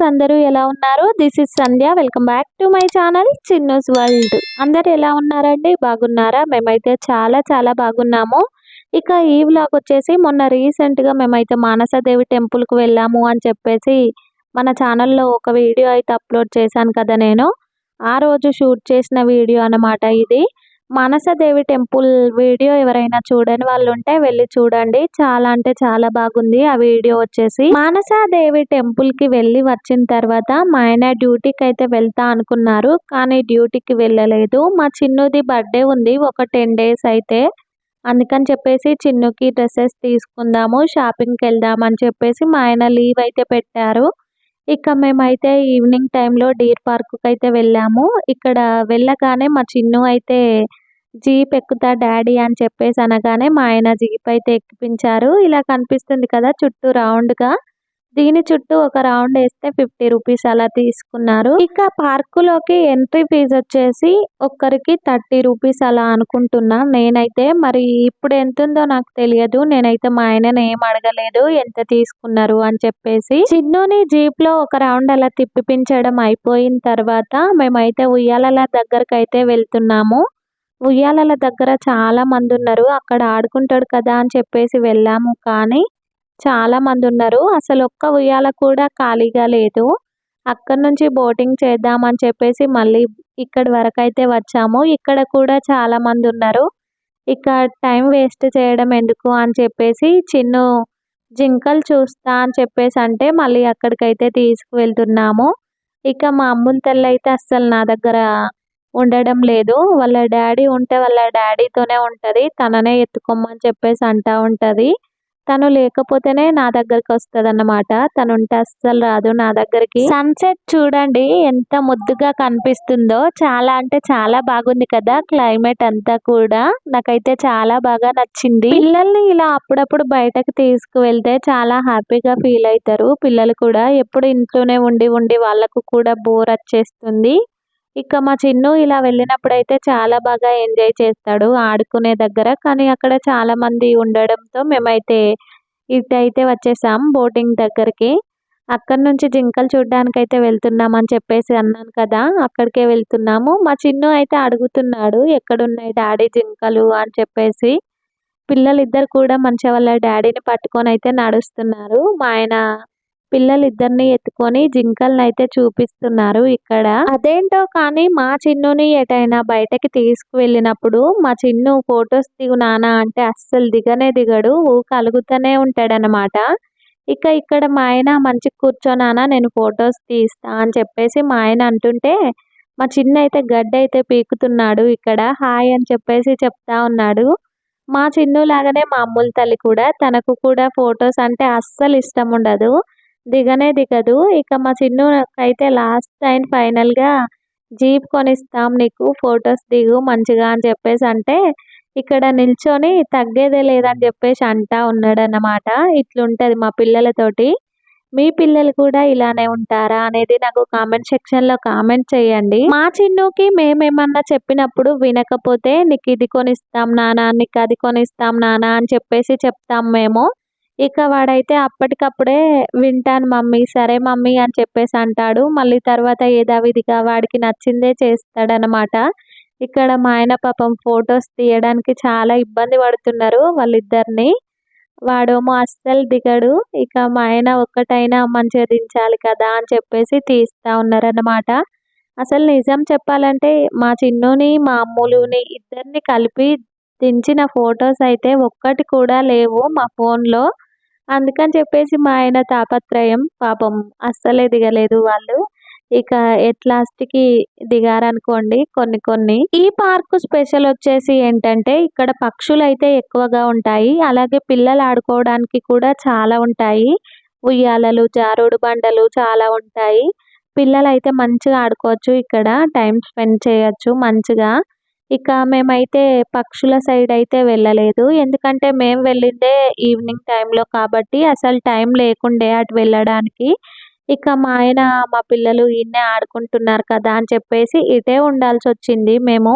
అందరూ ఎలా ఉన్నారు? This is Sandhya. Welcome back to my channel Chinnu's world. అందరూ ఎలా ఉన్నారండి? బాగున్నారా? మేమైతే చాలా చాలా బాగున్నాము. ఇక ఈ వ్లాగ్ వచ్చేసి మొన్న రీసెంట్‌గా మేమైతే మానసదేవి టెంపుల్‌కి వెళ్ళాము అని చెప్పేసి మన ఛానల్‌లో ఒక వీడియో అయితే అప్‌లోడ్ చేశాను కదా నేను. ఆ రోజు షూట్ చేసిన వీడియో అన్నమాట ఇది. మానసదేవి టెంపుల్ వీడియో ఎవరైనా చూడని వాళ్ళు ఉంటే వెళ్ళి చూడండి. చాలా అంటే చాలా బాగుంది ఆ వీడియో వచ్చేసి. మానసదేవి టెంపుల్ కి వెళ్ళి వచ్చిన తర్వాత మా ఆయన డ్యూటీకి అయితే వెళ్తా అనుకున్నారు. కానీ డ్యూటీకి వెళ్ళలేదు. మా చిన్నుది బర్త్డే ఉంది ఒక 10 డేస్ అయితే. అందుకని చెప్పేసి చిన్నుకి డ్రెస్సెస్ తీసుకుందాము, షాపింగ్‌కి వెళ్దాం అని చెప్పేసి మా ఆయన లీవ్ అయితే పెట్టారు. ఇక మేమైతే ఈవినింగ్ టైంలో డీర్ పార్క్‌కైతే వెళ్ళాము. ఇక్కడ వెళ్ళగానే మా చిన్ను అయితే జీప్ ఎక్కుతా డాడీ అని చెప్పేసి అనగానే మా ఆయన జీప్ అయితే ఎక్కిపించారు. ఇలా కనిపిస్తుంది కదా చుట్టూ రౌండ్‌గా. దీని చుట్టూ ఒక రౌండ్ ఏస్తే 50 రూపీస్ అలా తీసుకున్నారు. ఇక పార్కులోకి ఎంట్రీ ఫీజు వచ్చేసి ఒక్కరికి 30 రూపీస్ అలా అనుకుంటున్నా నేనైతే. మరి ఇప్పుడు ఎంతుందో నాకు తెలియదు. నేనైతే మా ఆయనని ఏం అడగలేదు ఎంత తీసుకున్నారు అని చెప్పేసి. చిన్నుని జీప్‌లో ఒక రౌండ్ అలా తిప్పిపించడం అయిపోయిన తర్వాత మేమైతే ఉయ్యాలల దగ్గరకైతే వెళ్తున్నాము. ఉయ్యాలల దగ్గర చాలా మందున్నారు. అక్కడ ఆడుకుంటాడు కదా అని చెప్పేసి వెళ్ళాము. కానీ చాలా మందున్నారు. అసలు ఒక్క ఉయ్యాల కూడా ఖాళీగా లేదు. అక్కడి నుంచి బోటింగ్ చేద్దామని చెప్పేసి మళ్ళీ ఇక్కడి వరకైతే వచ్చాము. ఇక్కడ కూడా చాలా మందున్నారు. ఇక టైం వేస్ట్ చేయడం ఎందుకు అని చెప్పేసి చిన్ను జింకలు చూస్తా అని చెప్పేసి అంటే మళ్ళీ అక్కడికైతే తీసుకువెళ్తున్నాము. ఇక మా అమ్ముల తల్లయితే అస్సలు నా దగ్గర ఉండడం లేదు. వాళ్ళ డ్యాడీ ఉంటే వాళ్ళ డ్యాడీతోనే ఉంటది. తననే ఎత్తుకోమని చెప్పేసి అంటా ఉంటది. తను లేకపోతేనే నా దగ్గరకొస్తదన్నమాట. తనుంటే అస్సలు రాదు నా దగ్గరికి. సన్‌సెట్ చూడండి ఎంత ముద్దుగా కనిపిస్తుందో. చాలా అంటే చాలా బాగుంది కదా క్లైమేట్ అంతా కూడా. నాకైతే చాలా బాగా నచ్చింది. పిల్లల్ని ఇలా అప్పుడప్పుడు బయటకు తీసుకువెళ్తే చాలా హ్యాపీగా ఫీల్ అయితారు పిల్లలు కూడా. ఎప్పుడు ఇంట్లోనే ఉండి ఉండి వాళ్ళకు కూడా బోర్ వచ్చేస్తుంది. ఇక మా చిన్ను ఇలా వెళ్ళినప్పుడైతే చాలా బాగా ఎంజాయ్ చేస్తాడు ఆడుకునే దగ్గర. కానీ అక్కడ చాలా మంది ఉండడంతో మేమైతే ఇటైతే వచ్చేసాం బోటింగ్ దగ్గరికి. అక్కడి నుంచి జింకలు చూడ్డానికైతే వెళ్తున్నాం అని చెప్పేసి అన్నాను కదా! అక్కడికే వెళ్తున్నాము. మా చిన్ను అయితే అడుగుతున్నాడు ఎక్కడున్నాయి డాడీ జింకలు అని చెప్పేసి. పిల్లలిద్దరు కూడా మంచిగా వాళ్ళ డాడీని పట్టుకొనైతే నడుస్తున్నారు. మా ఆయన పిల్లలిద్దరిని ఎత్తుకొని జింకలనైతే చూపిస్తున్నారు ఇక్కడ. అదేంటో కానీ మా చిన్నుని ఎటైనా బయటకి తీసుకువెళ్ళినప్పుడు మా చిన్ను ఫోటోస్ దిగు నాన్న అంటే అస్సలు దిగనే దిగడు. ఊకే అలుగుతూనే ఉంటాడనమాట. ఇక ఇక్కడ మా ఆయన మంచిగా కూర్చో నాన్న నేను ఫోటోస్ తీస్తా అని చెప్పేసి మా ఆయన అంటుంటే మా చిన్నయితే గడ్డయితే పీకుతున్నాడు ఇక్కడ. హాయ్ అని చెప్పేసి చెప్తా ఉన్నాడు. మా చిన్ను లాగానే మా అమ్ముల తల్లి కూడా తనకు కూడా ఫోటోస్ అంటే అస్సలు ఇష్టం ఉండదు. దిగనే దిగదు. ఇక మా చిన్నుకైతే లాస్ట్ టైం ఫైనల్‌గా జీప్ కొనిస్తాం నీకు ఫోటోస్ దిగు మంచిగా అని చెప్పేసి అంటే ఇక్కడ నిల్చొని తగ్గేదే లేదని చెప్పేసి అంటా ఉన్నాడన్నమాట. ఇట్లుంటది మా పిల్లలతోటి. మీ పిల్లలు కూడా ఇలానే ఉంటారా అనేది నాకు కామెంట్ సెక్షన్‌లో కామెంట్ చేయండి. మా చిన్నుకి మేమేమన్నా చెప్పినప్పుడు వినకపోతే నీకు ఇది కొనిస్తాం నాన్న, నీకు అది కొనిస్తాం నాన్న అని చెప్పేసి చెప్తాం మేము. ఇక వాడైతే అప్పటికప్పుడే వింటాను మమ్మీ, సరే మమ్మీ అని చెప్పేసి అంటాడు. మళ్ళీ తర్వాత యథావిధిగా వాడికి నచ్చిందే చేస్తాడనమాట. ఇక్కడ మా ఆయన పాపం ఫోటోస్ తీయడానికి చాలా ఇబ్బంది పడుతున్నారు వాళ్ళిద్దరిని. వాడేమో అస్సలు దిగడు. ఇక మా ఆయన ఒక్కటైనా మంచిగా దించాలి కదా అని చెప్పేసి తీస్తా ఉన్నారన్నమాట. అసలు నిజం చెప్పాలంటే మా చిన్నుని, మా అమ్ములుని ఇద్దరిని కలిపి దించిన ఫోటోస్ అయితే ఒక్కటి కూడా లేవు మా ఫోన్‌లో. అందుకని చెప్పేసి మా ఆయన తాపత్రయం. పాపం అస్సలే దిగలేదు వాళ్ళు. ఇక ఎట్ లాస్ట్‌కి దిగారనుకోండి కొన్ని కొన్ని. ఈ పార్కు స్పెషల్ వచ్చేసి ఏంటంటే ఇక్కడ పక్షులైతే ఎక్కువగా ఉంటాయి. అలాగే పిల్లలు ఆడుకోవడానికి కూడా చాలా ఉంటాయి. ఉయ్యాలలు, జారుడు బండలు చాలా ఉంటాయి. పిల్లలైతే మంచిగా ఆడుకోవచ్చు ఇక్కడ. టైమ్ స్పెండ్ చేయొచ్చు మంచిగా. ఇక మేమైతే పక్షుల సైడ్ అయితే వెళ్ళలేదు. ఎందుకంటే మేము వెళ్ళిందే ఈవినింగ్ టైంలో కాబట్టి అసలు టైం లేకుండే అటు వెళ్ళడానికి. ఇక మా ఆయన, మా పిల్లలు ఈడనే ఆడుకుంటున్నారు కదా అని చెప్పేసి ఇటే ఉండాల్సొచ్చింది మేము.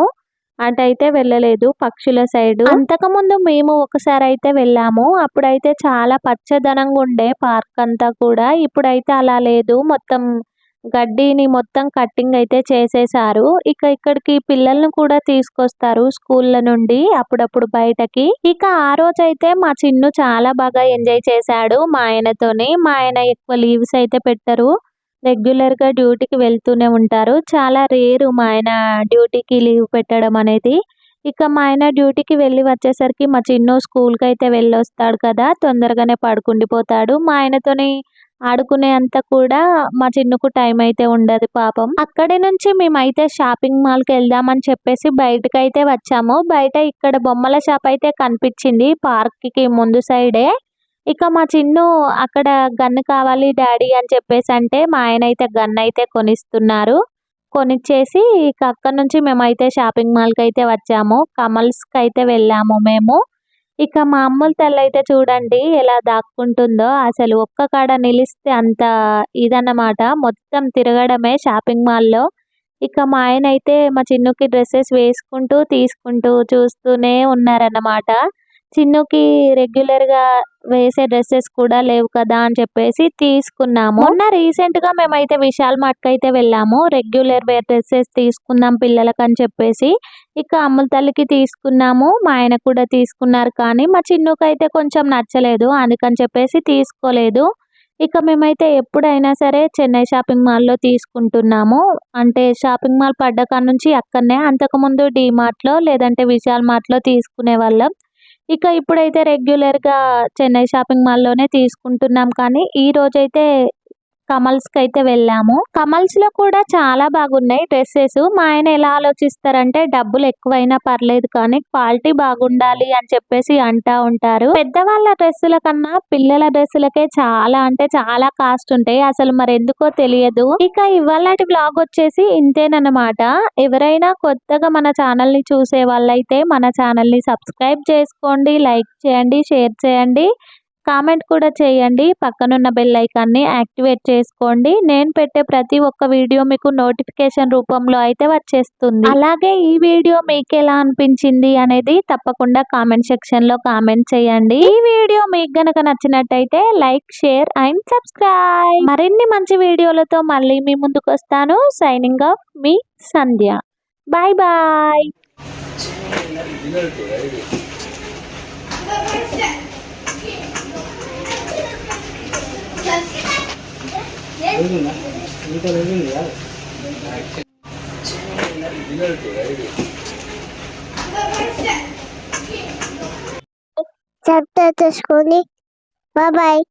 అటైతే వెళ్ళలేదు పక్షుల సైడ్. అంతకుముందు మేము ఒకసారి అయితే వెళ్ళాము. అప్పుడైతే చాలా పచ్చదనంగా ఉండే పార్క్ అంతా కూడా. ఇప్పుడైతే అలా లేదు. మొత్తం గడ్డిని మొత్తం కట్టింగ్ అయితే చేసేసారు. ఇక ఇక్కడికి పిల్లల్ని కూడా తీసుకొస్తారు స్కూళ్ళ నుండి అప్పుడప్పుడు బయటకి. ఇక ఆ రోజైతే మా చిన్ను చాలా బాగా ఎంజాయ్ చేశాడు మా ఆయనతోని. మా ఆయన ఎక్కువ లీవ్స్ అయితే పెట్టరు. రెగ్యులర్ గా డ్యూటీకి వెళ్తూనే ఉంటారు. చాలా రేరు మా ఆయన డ్యూటీకి లీవ్ పెట్టడం అనేది. ఇక మా ఆయన డ్యూటీకి వెళ్ళి వచ్చేసరికి మా చిన్ను స్కూల్కి అయితే వెళ్ళొస్తాడు కదా, తొందరగానే పడుకుండిపోతాడు. మా ఆయనతోని ఆడుకునే అంత కూడా మా చిన్నుకు టైం అయితే ఉండదు పాపం. అక్కడి నుంచి మేమైతే షాపింగ్ మాల్కి వెళ్దామని చెప్పేసి బయటకైతే వచ్చాము. బయట ఇక్కడ బొమ్మల షాప్ అయితే కనిపించింది పార్క్ కి ముందు సైడే. ఇక మా చిన్ను అక్కడ గన్ కావాలి డాడీ అని చెప్పేసి అంటే మా ఆయన అయితే గన్ అయితే కొనిస్తున్నారు. కొనిచ్చేసి ఇక అక్కడ నుంచి మేమైతే షాపింగ్ మాల్కి అయితే వచ్చాము. కమల్స్కి అయితే వెళ్ళాము మేము. ఇక మా అమ్ముల తల్లి అయితే చూడండి ఎలా దాక్కుంటుందో. అసలు ఒక్క కాడ నిలిస్తే అంత ఇదన్నమాట. మొత్తం తిరగడమే షాపింగ్ మాల్‌లో. ఇక మా ఆయనైతే మా చిన్నుకి డ్రెసెస్ వేసుకుంటూ, తీసుకుంటూ చూస్తూనే ఉన్నారన్నమాట. చిన్నుకి రెగ్యులర్‌గా వేసే డ్రెసెస్ కూడా లేవు కదా అని చెప్పేసి తీసుకున్నాము. మొన్న రీసెంట్‌గా మేమైతే విశాల్ మార్ట్‌కైతే వెళ్ళాము. రెగ్యులర్ వేర్ డ్రెసెస్ తీసుకుందాం పిల్లలకని చెప్పేసి. ఇక అమ్ముల తల్లికి తీసుకున్నాము. మా ఆయన కూడా తీసుకున్నారు. కానీ మా చిన్నుకైతే కొంచెం నచ్చలేదు. అందుకని చెప్పేసి తీసుకోలేదు. ఇక మేమైతే ఎప్పుడైనా సరే చెన్నై షాపింగ్ మాల్‌లో తీసుకుంటున్నాము. అంటే షాపింగ్ మాల్ పడ్డ కాడ్నుంచి అక్కడనే. అంతకుముందు డీమార్ట్‌లో లేదంటే విశాల్ మార్ట్‌లో తీసుకునేవాళ్ళం. ఇక ఇప్పుడైతే రెగ్యులర్‌గా చెన్నై షాపింగ్ మాల్‌లోనే తీసుకుంటున్నాం. కానీ ఈ రోజైతే కమల్స్‌కైతే వెళ్ళాము. కమల్స్‌లో కూడా చాలా బాగున్నాయి డ్రెసెస్. మా ఆయన ఎలా ఆలోచిస్తారంటే డబ్బులు ఎక్కువైనా పర్లేదు కానీ క్వాలిటీ బాగుండాలి అని చెప్పేసి అంటా ఉంటారు. పెద్దవాళ్ళ డ్రెస్సుల కన్నా పిల్లల డ్రెస్సులకే చాలా అంటే చాలా కాస్ట్ ఉంటాయి. అసలు మరెందుకో తెలియదు. ఇక ఇవాళటి వ్లాగ్ వచ్చేసి ఇంతేనన్నమాట. ఎవరైనా కొత్తగా మన ఛానల్‌ని చూసే వాళ్ళైతే మన ఛానల్‌ని సబ్స్క్రైబ్ చేసుకోండి, లైక్ చేయండి, షేర్ చేయండి. కామెంట్ కూడా చేయండి. పక్కనున్న బెల్ ఐకాన్ని యాక్టివేట్ చేసుకోండి. నేను పెట్టే ప్రతి ఒక్క వీడియో మీకు నోటిఫికేషన్ రూపంలో అయితే వచ్చేస్తుంది. అలాగే ఈ వీడియో మీకు ఎలా అనిపించింది అనేది తప్పకుండా కామెంట్ సెక్షన్‌లో కామెంట్ చేయండి. ఈ వీడియో మీకు గనక నచ్చినట్టయితే లైక్, షేర్ అండ్ సబ్స్క్రైబ్. మరిన్ని మంచి వీడియోలతో మళ్ళీ మీ ముందుకు వస్తాను. సైనింగ్ ఆఫ్ మీ సంధ్య. Bye bye. సబ్స్క్రైబ్ చేసుకోండి. Bye bye.